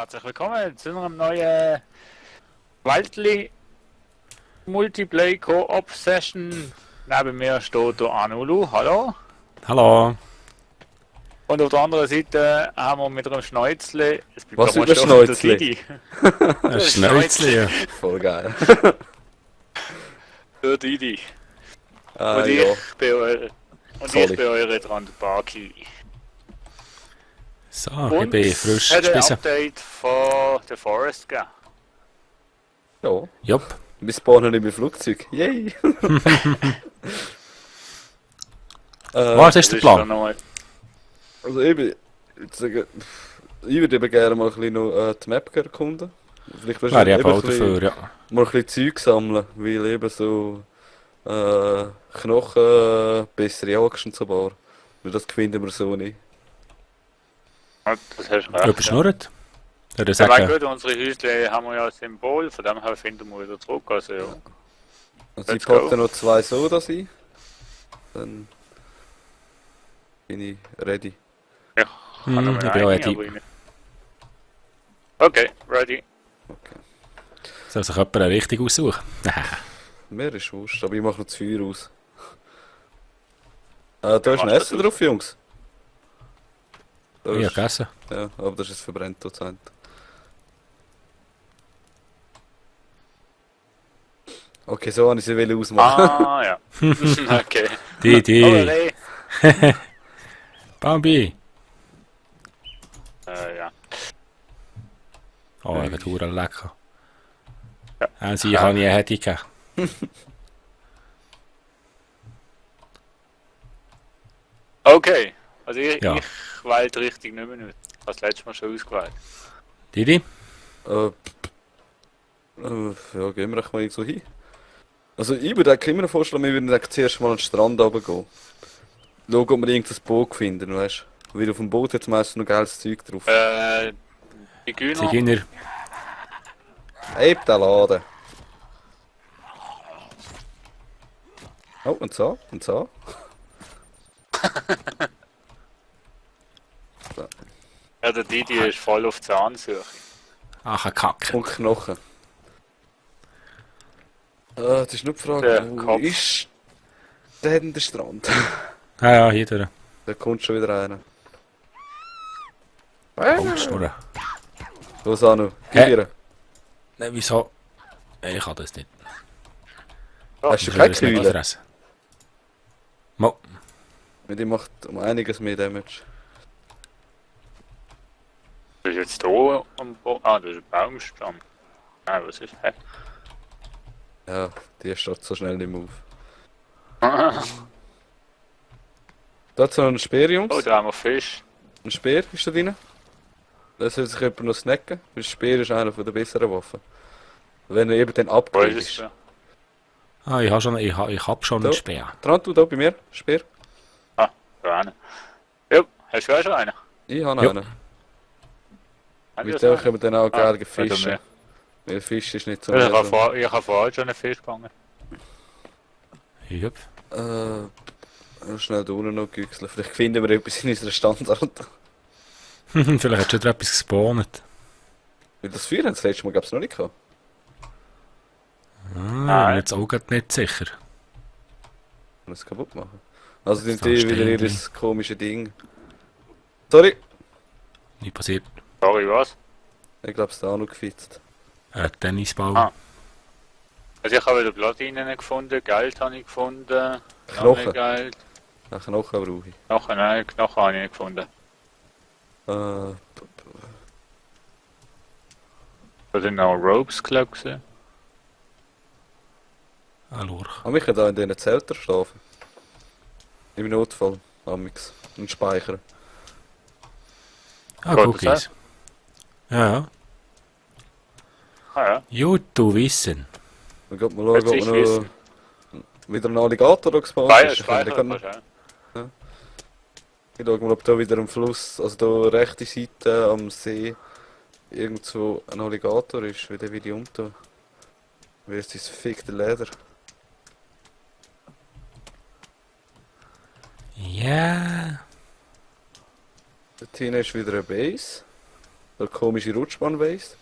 herzlich willkommen zu einem neuen Waldli Multiplayer Co-op Session. Neben mir steht der Anulu, hallo. Hallo. Und auf der anderen Seite haben wir mit einem Schnäuzle, Was über Schnäuzle? Ein Schnäuzli, ja. Voll geil. Der Didi. Ah, Und ja. ich bin eure dran, der Barki. So, Und ich bin frisch es hat ein gespissen. Update von The Forest gegeben. Ja. Jupp. Wir spawnen nicht mehr Flugzeug. Yay! Was ist der Das Plan? schon noch- Also ich würde eben gerne mal ein bisschen noch die Map erkunden. Vielleicht Wäre ich eben eben auch dafür, ja. mal ein bisschen Zeug sammeln, weil eben so Knochen, bessere Axt und so bar. Weil das finden wir so nicht. Ja, das hast du recht. Überschnurrt. Würde ich Ja, weil sagen. gut, unsere Häusle haben wir ja ein Symbol, von dem her finden wir wieder zurück. Also, ja. Also ich Let's go. packe noch 2 Sodas ein. Dann bin ich ready. Ja, kann Hm, noch ich mal bin auch rein, ready. aber ich nicht. Okay, ready. Okay. Soll sich jemand eine Richtung aussuchen? Mir ist wurscht, aber ich mache noch das Feuer aus. Da ist ein machst das Essen aus. drauf, Jungs. Da Ich habe ist, gegessen. ja, aber das ist verbrennt Prozent. Okay, so habe ich sie wollen ausmachen. Ah, ja. Okay. Die. Olé. Bambi. Ja. Oh, er wird verdammt lecker. Ja. Sie kann ich eine hätte gegeben. Okay, also ich Ja. wähle die Richtung nicht mehr nicht. Ich habe das letzte Mal schon ausgewählt. Didi? Ja, gehen wir doch mal so hin. Also ich würde eigentlich immer vorschlagen, wir würden eigentlich zuerst mal an den Strand runtergehen. Schauen, ob wir irgendein Boot finden, weißt du? Weil auf dem Boot hat meistens noch geiles Zeug drauf. Die Güner. Zigeuner. Heb den Laden. Oh, und so, und so. Ja, der Didi ist voll auf Zahnsuche. Ach, ein Kack. Und Knochen. Das ist nur die Frage, Der wo Kopf. ist denn der Strand? Ja, hier durch. Da kommt schon wieder einer. Komm, schnurren. Los, Anu, Hä? gib ihr. Nein, wieso? Ich kann das nicht. Hast du Ich keine will es nicht Keule? fressen. Mo. Die macht um einiges mehr Damage. Das ist jetzt hier am Boden. Ah, das ist ein Baumstamm. Ah, was ist das? Ja, die steht so schnell nicht mehr auf. Da hat noch einen Speer, Jungs. Oh, da haben wir Fisch. Ein Speer ist da drin. Da soll sich jemand noch snacken. Weil der Speer ist einer der besseren Waffen. Wenn er eben dann Wo upgrade ist es? ist. da? Ah, ich hab schon Da. einen Speer. Dran, du da bei mir, Speer. Ah, da einen. Ja, hast du auch schon einen? Ich habe Jo. einen. Hast Mit du dem schon können wir dann auch Ah, geil oder fischen. mehr? Weil Fisch ist nicht so einen? mehr Ich habe vorher schon einen Fisch gefangen. Jupp. so. Schnell da unten noch güchseln. Vielleicht finden wir etwas in unserer Standort. Vielleicht hat schon wieder etwas gespawnt. Weil das Feuer haben das letzte Mal gab's noch nicht gehabt. Ah, Nein. bin jetzt auch grad nicht sicher. Und es kaputt machen. Also sind Da die stehen wieder die. ihr komische Ding. Sorry, Nie passiert. Sorry, was? ich glaube es da auch noch gefitzt. Tennisball. Ah. Also ich habe wieder Platinen gefunden, Geld habe ich gefunden. Noch mehr Knochen. Geld. Ja, Knochen brauche ich. Knochen, nein, Knochen habe ich nicht gefunden. Äh, Da sind noch Ropes, glaube ich. gewesen. Ah, Lurch. wir können da in diesen Zeltern schlafen. Im Notfall, amix. Und speichern. Ah, Geht Cookies. das Ja. Ah ja, Oh, Gut, du wissen. Dann geht mal schauen, ob ich wir wissen. noch wieder ein Alligator da gespawnt ist. Speicher Ich kann- kannst du auch. Ich schau mal, ob da wieder am Fluss, also da rechte Seite am See, irgendwo ein Alligator ist, wie der will ich umtun. Wie ist das fickte Leder? Ja. Dort hinten ist wieder eine Base. Eine komische Rutschbahn weiss.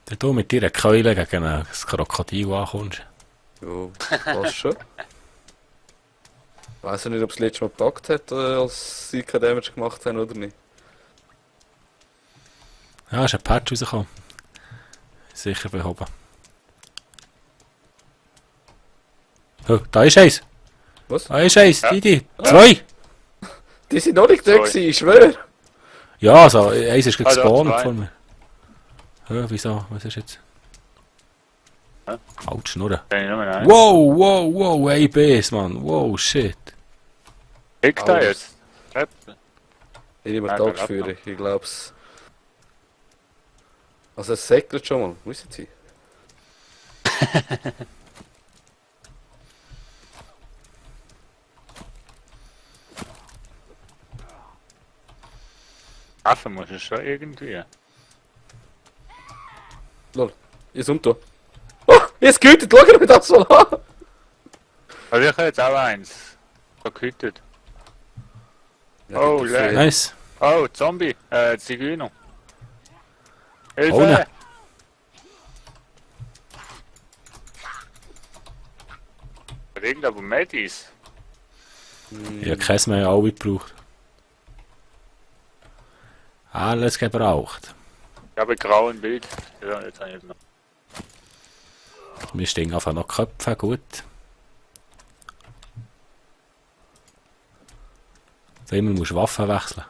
Wenn du mit deiner Keule gegen ein Krokodil ankommst. Ja, passt schon. Ich weiss ja nicht, ob es das letzte Mal gepackt hat, als sie kein Damage gemacht haben oder nicht. Ja, ist ein Patch rausgekommen. Sicher behoben. Oh, da ist eins! Was? Da ist eins, Ja. Didi! Zwei! Die sind noch nicht da Sorry. gewesen, ich schwöre! Ja, also, eins ist Ah, gespawnt ja, zwei. von mir. Ja, wieso? Was ist jetzt? Hä? Halt, Schnurren. Kenn ich nur einen. Wow, wow, wow, ein Base, Mann. Wow, shit. Kriegt er Alles. jetzt? Treppe. Ich nehme Nein, Tagsführer, ich glaub's. Also es segelt schon mal, wissen Sie? Treffen muss es schon irgendwie. Lol, jetzt um da. Oh, jetzt gehütet, schau mir das mal an! Also ich habe jetzt auch eins. Verküttet. Oh, die leck. Nice. Oh, Zombie. Zigeuner. Hilfe! Oh, ne. Regen aber Medis. Ich habe keins mehr alle gebraucht. Alles gebraucht. Ich habe ein grauen Bild. Ja, jetzt habe ich noch. Wir stehen einfach noch Köpfe, gut. So immer musst du Waffen wechseln.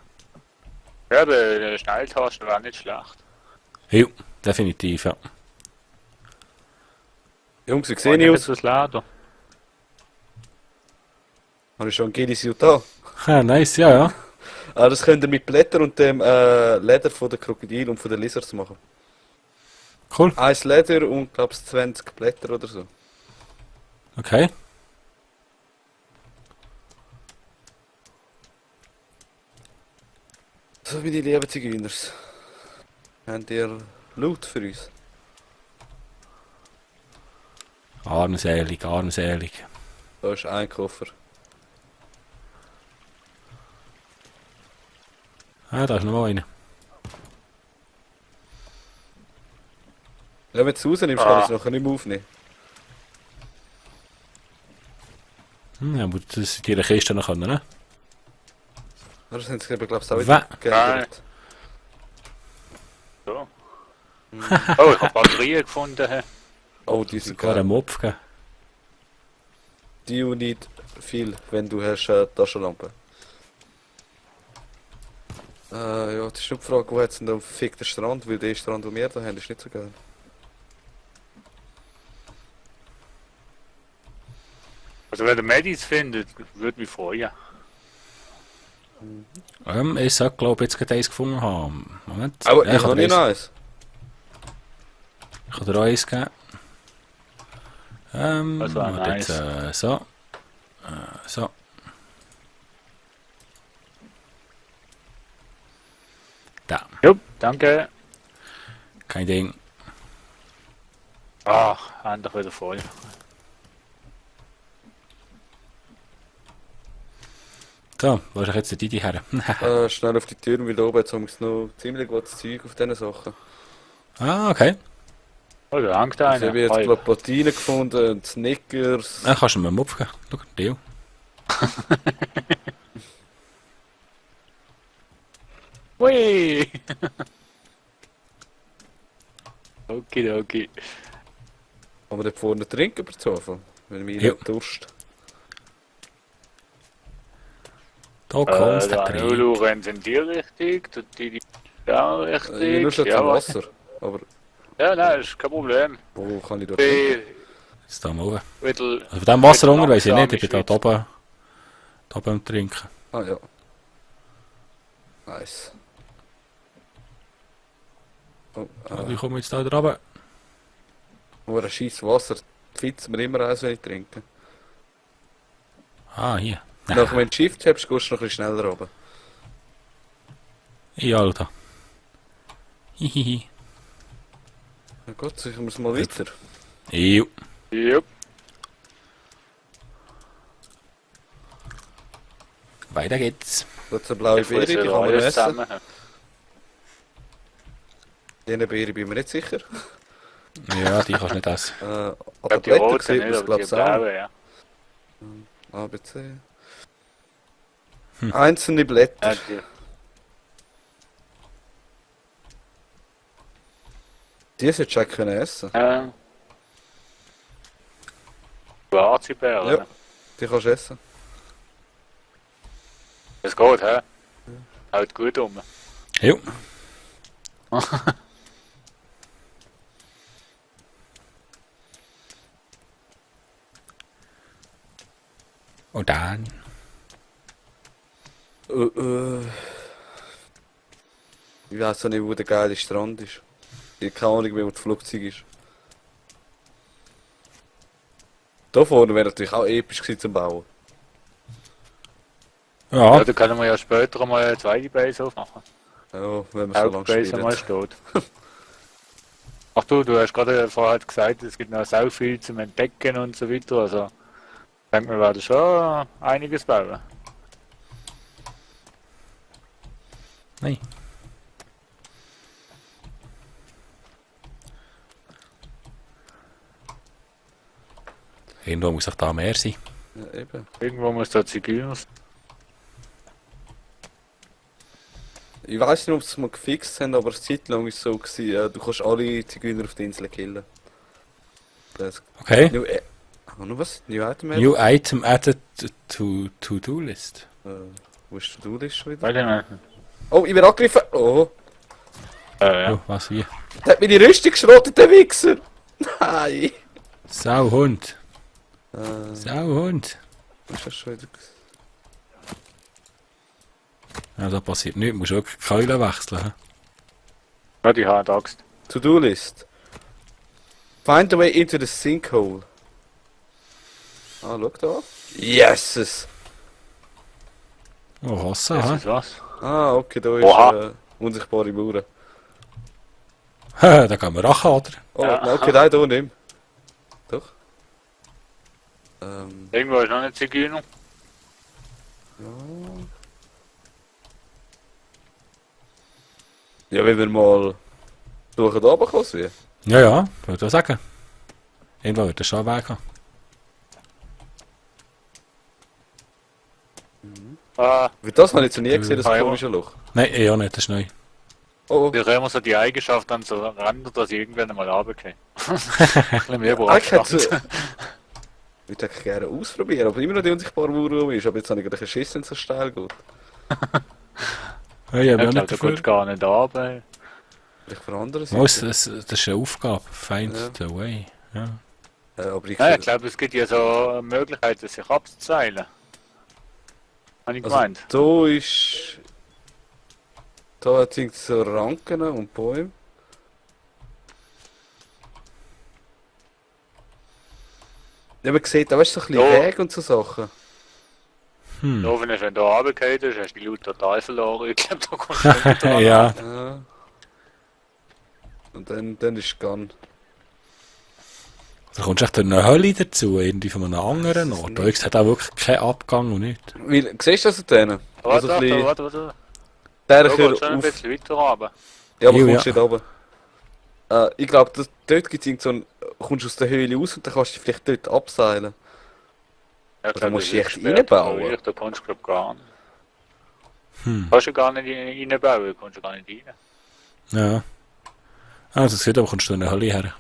Ja, der Schnelltasten war nicht schlecht. Ja, definitiv, ja. Jungs, wie sehe ich aus? Das Lader. Habe ich schon ein Gillisuit da? Ja, nice, ja, ja. Ah, das könnt ihr mit Blättern und dem Leder von der Krokodil und von den Lizards machen. Cool. Eins Leder und glaub's 20 Blätter oder so. Okay. So wie die lieben Zigeuners. Habt ihr Loot für uns? Armselig, armselig. Da ist ein Koffer. Ah, da ist noch einer. Ja, wenn du es rausnimmst, Ah. kann ich es nachher nicht mehr aufnehmen. Hm, ja, aber das in deiner Kiste noch können, ne? Ja, das haben sie eben, glaubst du, auch Wa- wieder geändert. So. Oh, ich habe Batterien gefunden. Hä? Oh, die sind Sogar geil. einen Mopf gegeben. Die nicht viel, wenn du hast Taschenlampe. Ja, das ist nur die Frage, wo hat's denn den fickten Strand? Weil der Strand, den wir da haben, ist nicht so geil. Also wenn ihr Medis findet, würde mich freuen. Ich sag, glaube ich, jetzt gerade eins gefunden haben. Moment. Aber Ja, ich habe dir nicht noch eins. Ich kann dir auch eins geben. Das war warte nice. jetzt, so. So. Da. Jupp, danke. Kein Ding. Ach, endlich wieder voll. So, wo ist jetzt der Didi her? Schnell auf die Tür, weil da oben jetzt haben wir noch ziemlich gutes Zeug auf diesen Sachen. Ah, okay. Oh, da hängt Also ich einer. habe jetzt Halb. glaub, Platinen gefunden und Snickers. Dann kannst du mir einen Mopf geben. Schau, Deal. Hui! Okay. Haben wir dort vorne trinken per Zufall? Wenn mir Ja. nicht Durst. Da kommst du, Da der Nulu rennt in die Richtung, tut die da Ich nur richtig. schon zum Wasser. Aber Ja, nein, ist kein Problem. wo kann ich da Ich trinken? bin Jetzt da mal oben. ein Also von dem Wasser Bisschen unter weiss ich langsam nicht. Ich bin in da oben. Da oben am Trinken. Ah ja. Nice. Oh, Wie komme ich jetzt da drüber? aber ein scheiß Wasser fitzt mir immer eins, wenn ich trinke. Ah, hier. Nach wenn du Shift hast, gehst du noch ein bisschen schneller runter. Ja, Alter. Hihihi. Na gut, sicher muss mal weiter. Jo. Jupp. Weiter geht's. Da ist eine blaue Ich Beere, die fresse kann man alles essen. zusammen. Diese Beere bin ich mir nicht sicher. Ja, die kannst du nicht essen. An Ich den glaube, die Blättern roten sieht nicht, man es, aber glaube die ich, auch. blauen, ja. A, B, C. Einzelne Blätter. Ja, die, Die solltest du auch können essen. schwarze Beeren. Ja. Die kannst du essen. Das geht, hä? Haut gut um. Jo. Und dann. Ich weiß auch nicht, wo der geile Strand ist. Ich habe keine Ahnung, wie wo das Flugzeug ist. Da vorne wäre natürlich auch episch gewesen zum Bauen. Ja, Ja, da können wir ja später mal eine zweite Base aufmachen. Ja, wenn man so lange Hauptbase mal spielt. steht. Ach du hast gerade vorher gesagt, es gibt noch so viel zum Entdecken und so weiter. Also, ich denke, wir werden schon einiges bauen. nein. Irgendwo muss doch da mehr sein. Ja, eben. Irgendwo muss da Zigeuners. Ich weiß nicht, ob sie es mal gefixt haben, aber eine Zeit lang war es so, gewesen, du kannst alle Zigeuner auf der Insel killen. Das Okay. New, noch was? New Item? New item added to to-do list. Wo ist der Du-List schon wieder? Weiß ich nicht. Oh, ich werde angegriffen! Oh, Ja. Oh, was wie? der hat meine Rüstung geschrottet, der Wichser! Nein! Sauhund. Äh, Sauhund. was ist das schon wieder? Ja, da passiert nichts. Du musst wirklich die Keule wechseln. He? Ja, die haben Axt. To-Do-List. Find a way into the sinkhole. Ah, schau da. Yeses! Oh, Wasser, Das hä? ist was. Ah, okay, da ist Oha. unsichtbare Mauer. Da gehen wir rachen, oder? Oh, Ja. nein, okay, nein, da nicht. Doch. Irgendwo ist noch eine Zigeuner. Ja, wenn wir mal durch da oben kommen sehen. Ja, ja, würde ich sagen. Irgendwo wird er schon einen Weg haben. Ah, Weil das habe ich jetzt noch nie gesehen, das Ah, ja. komische Loch. Nein, ja nicht, das ist neu. Oh, die haben immer so die Eigenschaft dann so ran, dass ich irgendwann einmal runtergehe. Ein bisschen mehr eigentlich Abstand. ich würde eigentlich gerne ausprobieren, aber immer noch die unsichtbare Mauer rum ist. Aber jetzt habe ich gerade Schiss, wenn es so steil geht. Ja, ich habe Ich ja glaube, nicht da dafür. kommst du gar nicht runter. Vielleicht von anderen Oh, Seite. das ist eine Aufgabe. Find Ja. the way. Ja. Aber ich Ja, ich glaube, es gibt ja so eine Möglichkeit, sich abzuzeilen. Habe ich also, gemeint. da ist... Da hat es so Ranken und Bäume. Ja, man sieht, da weißt du, so ein bisschen Ja. Weg und so Sachen. Hm. Nur wenn du da runtergehst, hast du die Loot total verloren. Ich glaube, da kommst du nicht wieder ran. Ja. Ja. Und dann ist es gone. Da kommst du echt durch eine Hölle dazu, irgendwie von einem anderen Das ist Ort. nicht- Da sieht auch wirklich keinen Abgang und nichts. Weil, siehst du das an denen? Warte, Also ein warte, bisschen warte, warte. der Da hier geht schon ein auf... bisschen weiter runter. Ja, aber Jo, kommst ja. nicht runter. Ich glaube, dort gibt es so ein... Kommst du aus der Höhle raus und dann kannst du dich vielleicht dort abseilen. Ja, Da musst du das echt ist später reinbauen. möglich, Da kannst du glaub gar nicht. Hm. Kannst du gar nicht reinbauen, kannst du gar nicht rein. Ja. Also, es sieht aber, kommst du in eine Hölle her.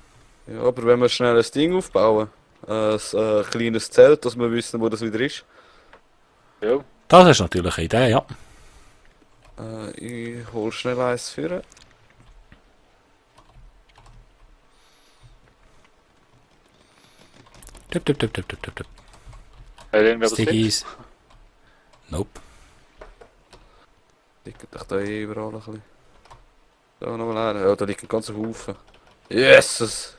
Ja, aber wenn wir schnell ein Ding aufbauen, ein kleines Zelt, dass wir wissen, wo das wieder ist. Ja, Das ist natürlich eine Idee, ja. Ich hol schnell eins für. Tipp, tipp, tipp, tipp, tipp, tipp, tipp. hat irgendwer was Stickies. Nope. Liegt doch da eh überall ein bisschen. Da nochmal einer. Ja, da liegt ein ganzer Haufen. Jesus!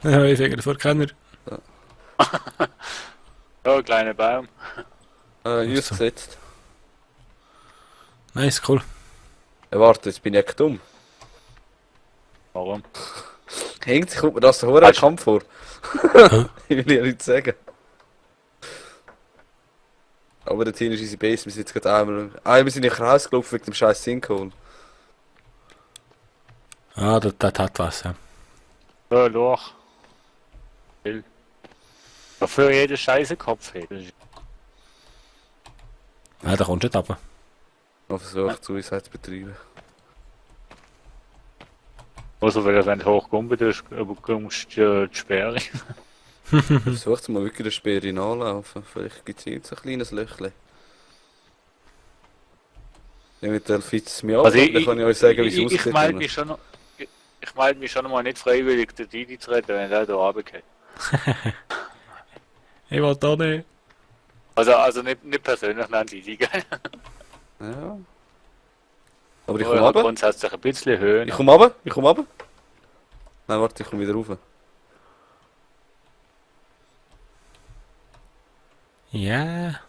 Ja, ich finde den Vorkenner. Ja, ein kleiner Baum. Ausgesetzt. Nice, cool. Warte, jetzt bin ich echt dumm. Warum? Hängt sich, kommt mir das so ein Kampf vor. Ich will ja nichts sagen. Aber dort hinten ist unsere Base, wir sind jetzt gerade einmal wir sind in Kreis gelaufen wegen dem scheiß Sinkhole. Ah, das hat was, ja. So, Loch. Will. Dafür jeder scheiße Kopf hat. Ja, da kommst du nicht runter. Man versucht Suicide zu betreiben. Also, wenn er hochkommt, dann bekommst du die Sperre. Versucht mal wirklich den Speer hinanlaufen. Vielleicht gibt es hier jetzt ein kleines Löchchen. Eventuell fitzt es mich ab, Also dann kann ich euch sagen, wie es ich aussieht. melde mich schon noch. Ich melde mich schon mal nicht freiwillig, den Didi zu retten, wenn der da runtergeht. Ich will da nicht. Also nicht persönlich, nein, Didi, gell? Ja. Aber ich Aber komme runter. grundsätzlich ein bisschen höher. Ich komme runter. Ich komme runter. Nein, warte, ich komme wieder rauf. Ja.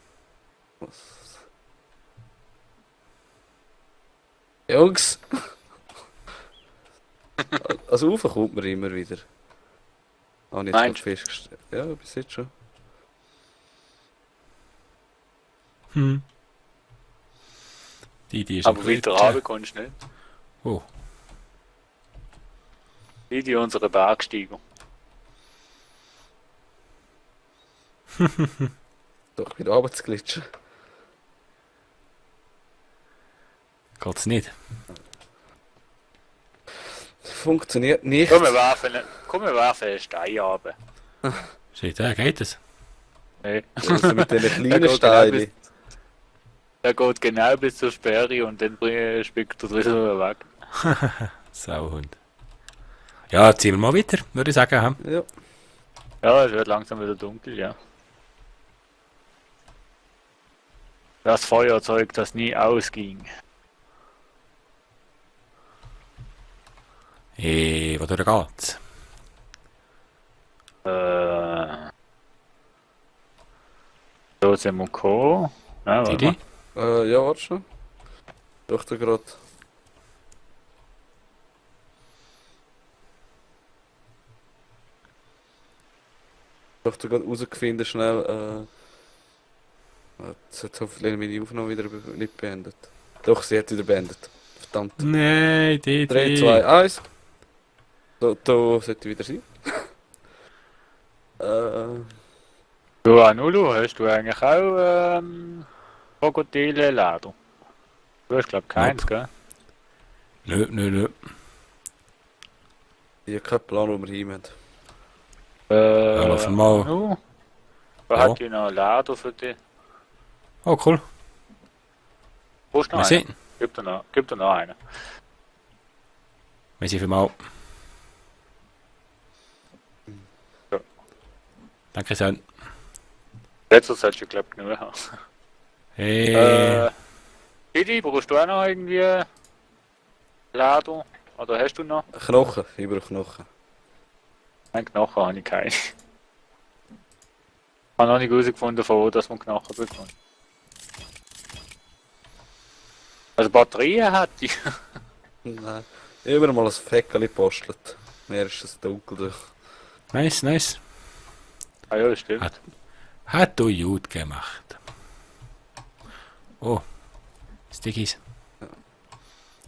Jungs! Also rauf kommt man immer wieder. Ah, nicht Meinst festgestellt. Ja, bis jetzt schon. Hm. Die ist Aber am weiter Glitschen. runter kommst du nicht. Oh. Didi, unsere Bergsteiger. Doch wieder runter zu glitschen. Geht's nicht? Funktioniert nicht. Komm, wir werfen einen Stein runter. Shit, ja, geht es? Nee. Also mit diesen Der kleinen geht Steinen. Der geht genau bis zur Sperre und dann spickt er wieder weg. Sauhund. Ja, ziehen wir mal weiter, würde ich sagen. Hm? Ja. Ja, es wird langsam wieder dunkel, ja. Das Feuerzeug, das nie ausging. Wodurch geht's? So sind wir gekommen. Ja, warte Didi? mal. Ja, warte schon. Doch, da gerade. Doch, da gerade rausgefunden, schnell. Jetzt hat hoffentlich meine Aufnahme wieder nicht beendet. Doch, sie hat wieder beendet. Verdammt. Nein, 3, Didi. 2, 1. Da sollte wieder sein. Du, Anulu, hast du eigentlich auch Krokodile-Leder? Du hast glaub keins, gell? Nö. Ich habe keinen Plan, wo wir hin müssen. Ja, laufen wir mal. Anu, wer Ja. hat hier noch Leder für dich? Oh, cool. Brauchst du noch Wir einen? sind. Gib dir noch einen. Wir sind für mal. Ja. Danke schön. Letzter solltest du glaub genug haben. Hey. Didi, brauchst du auch noch irgendwie Leder? Oder hast du noch? Knochen, ich brauche Knochen. Nein, Knochen habe ich keine. Ich habe noch nicht herausgefunden, von wo dass man Knochen bekommt. Also Batterien hat die. Nein. Ich habe mir mal ein Fäckchen gebastelt. Mehr ist es dunkel durch. Nice. Ah ja, das stimmt. Hat du gut gemacht. Oh. Stickies. Ja.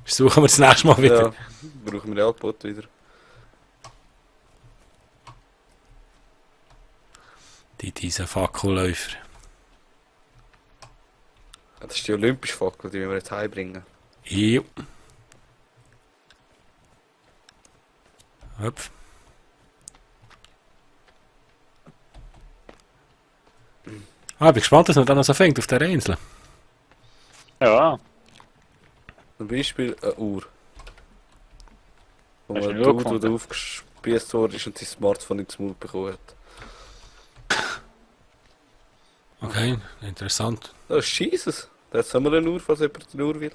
Suchen wir das nächste Mal wieder. Ja, brauchen wir den Altbot wieder. Dieser Fackelläufer. Ja, das ist die olympische Fackel, die wir jetzt heimbringen. Jo. Hüpf. Ah, bin gespannt, was man dann noch so fängt auf der Insel. Ja, Zum Beispiel eine Uhr. Wo Hast du man eine der Uhr Dude, der gefunden? aufgespießt worden ist und sein Smartphone ins Maul bekommen hat. Okay, interessant. Oh, Jesus! Jetzt haben wir eine Uhr, falls jemand eine Uhr will.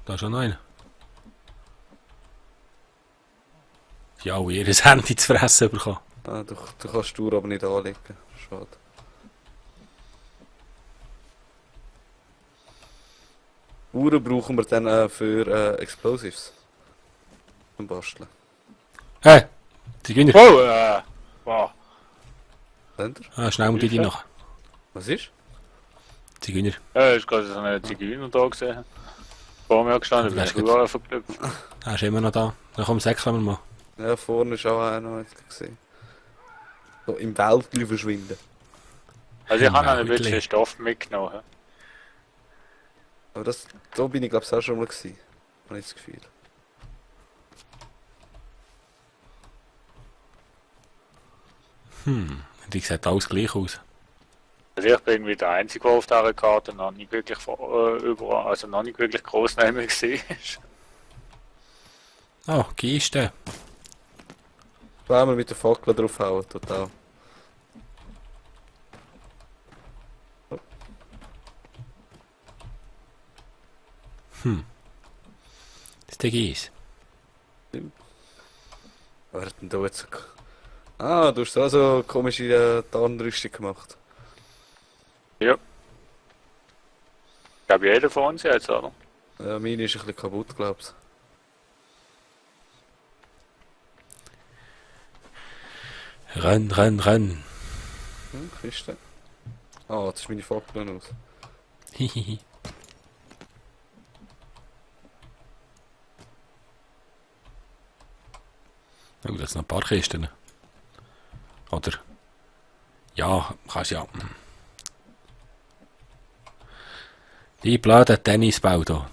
Da ist schon noch einer. Die alle ihr Handy zu fressen bekommen. Ah, du kannst die Uhr aber nicht anlegen. Schade. Uhren brauchen wir dann für Explosives. Zum Basteln. Hey! Die gehen nicht. oh, wow. Länder? Ah, schnell mal die nach. Was ist? Zigeuner. Ja, ist gerade so eine Zigeuner da gesehen. Vor mir gestanden, Ja, bin das ich auch verblüfft. Er ist immer noch da. Dann komm, säckeln wir mal. Ja, vorne ist auch einer, hab ich gesehen. So im Wäldchen verschwinden. Also ich habe noch ein Wäldli. bisschen Stoff mitgenommen. Aber das, da bin ich glaube ich auch schon mal gewesen. Habe ich das Gefühl. Die sieht alles gleich aus. Also ich bin irgendwie der Einzige, der auf dieser Karte noch nicht wirklich überall, also noch nicht wirklich gross neben mir gesehen ist. Oh, Kiste. Wenn wir mit der Fackel draufhauen, total. Das ist der Gies. Wer hat denn da jetzt... Ah, du hast auch so komische Tarnrüstung gemacht. Ja. Ich glaube jeder von uns jetzt, oder? Ja, meine ist ein bisschen kaputt, glaubst Renn, renn, renn. du? Kiste. Ah, jetzt ist meine Fackel aus. Hihihi. Oh, das sind noch ein paar Kisten. Oder? Ja, kannst ja. Die blöden Tennisbau da.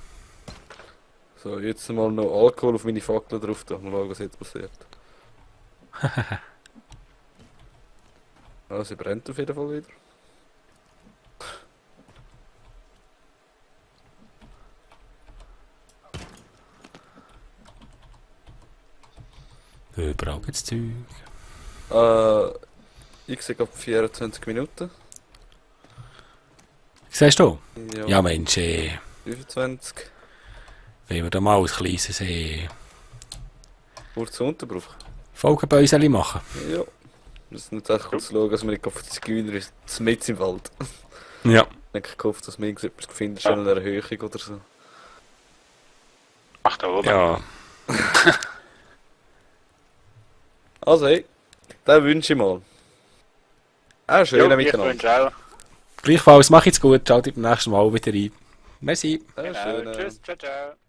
So, jetzt mal noch Alkohol auf meine Fackel drauf tun. Mal schauen, was jetzt passiert. Ah, sie brennt auf jeden Fall wieder. Überall gibt's Zeug. Ich sehe gerade 24 Minuten. Siehst du? Ja, Ja, Mensch, 25. wenn wir da mal ein kleines Kurz Unterbruch. Folgenbäuseli machen. Ja. Wir müssen jetzt echt kurz schauen, dass wir nicht auf die Zigeuner ist. Mitten im Wald. Ja. Ich habe gehofft, dass wir irgendetwas finden, schon eine Erhöhung oder so. Ach, da oben. Ja. Also, hey, den wünsche ich mal. Auch schön Ich miteinander. wünsche auch. Gleichfalls, mach jetzt gut. Schaut beim nächsten Mal wieder rein. Merci. Auch Genau. schön. Tschüss, ciao, ciao.